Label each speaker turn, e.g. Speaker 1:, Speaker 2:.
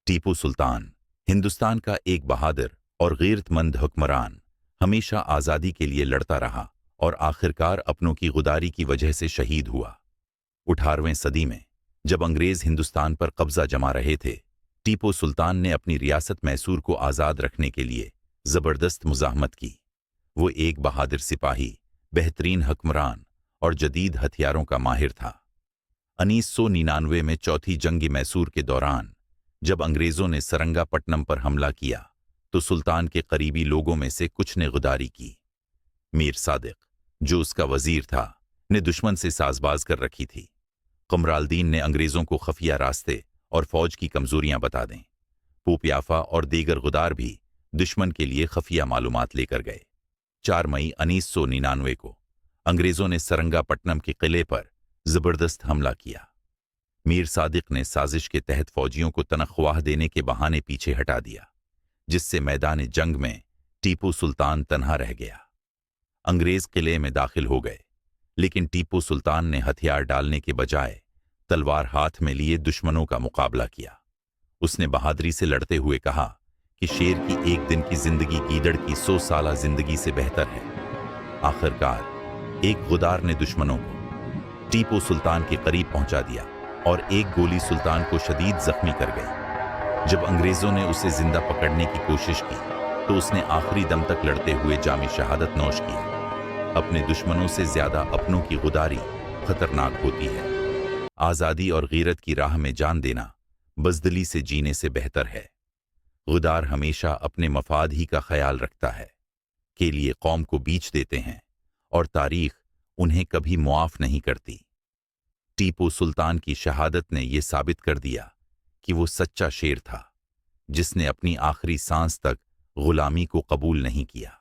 Speaker 1: टीपू सुल्तान हिंदुस्तान का एक बहादुर और गैरतमंद हुक्मरान, हमेशा आज़ादी के लिए लड़ता रहा और आखिरकार अपनों की गुदारी की वजह से शहीद हुआ। 18वीं सदी में जब अंग्रेज हिंदुस्तान पर कब्जा जमा रहे थे, टीपू सुल्तान ने अपनी रियासत मैसूर को आज़ाद रखने के लिए ज़बरदस्त मुज़ाहमत की। वो एक बहादुर सिपाही, बेहतरीन हुक्मरान और जदीद हथियारों का माहिर था। 1999 में चौथी जंग मैसूर के दौरान जब अंग्रेज़ों ने सरंगापट्टनम पर हमला किया तो सुल्तान के करीबी लोगों में से कुछ ने गुदारी की। मीर सादिक, जो उसका वजीर था, ने दुश्मन से साज़बाज कर रखी थी। कमरालदीन ने अंग्रेज़ों को खफिया रास्ते और फौज की कमजोरियां बता दें। पोप याफा और दीगर गुदार भी दुश्मन के लिए खफिया मालूमात लेकर गए। 4 मई 1999 को अंग्रेज़ों ने सरंगापट्टनम के किले पर ज़बरदस्त हमला किया। मीर सादिक ने साजिश के तहत फौजियों को तनख्वाह देने के बहाने पीछे हटा दिया, जिससे मैदान जंग में टीपू सुल्तान तन्हा रह गया। अंग्रेज किले में दाखिल हो गए, लेकिन टीपू सुल्तान ने हथियार डालने के बजाय तलवार हाथ में लिए दुश्मनों का मुकाबला किया। उसने बहादुरी से लड़ते हुए कहा कि शेर की एक दिन की जिंदगी गीदड़ की 100 साला जिंदगी से बेहतर है। आखिरकार एक गुदार ने दुश्मनों को टीपू सुल्तान के करीब पहुंचा दिया और एक गोली सुल्तान को शदीद जख्मी कर गई। जब अंग्रेजों ने उसे जिंदा पकड़ने की कोशिश की तो उसने आखिरी दम तक लड़ते हुए जामी शहादत नोश की। अपने दुश्मनों से ज्यादा अपनों की गुदारी खतरनाक होती है। आज़ादी और गैरत की राह में जान देना बज़दिली से जीने से बेहतर है। गुदार हमेशा अपने मफाद ही का ख्याल रखता है, के लिए कौम को बीच देते हैं और तारीख उन्हें कभी मुआफ नहीं करती। टीपू सुल्तान की शहादत ने यह साबित कर दिया कि वो सच्चा शेर था, जिसने अपनी आखिरी सांस तक गुलामी को कबूल नहीं किया।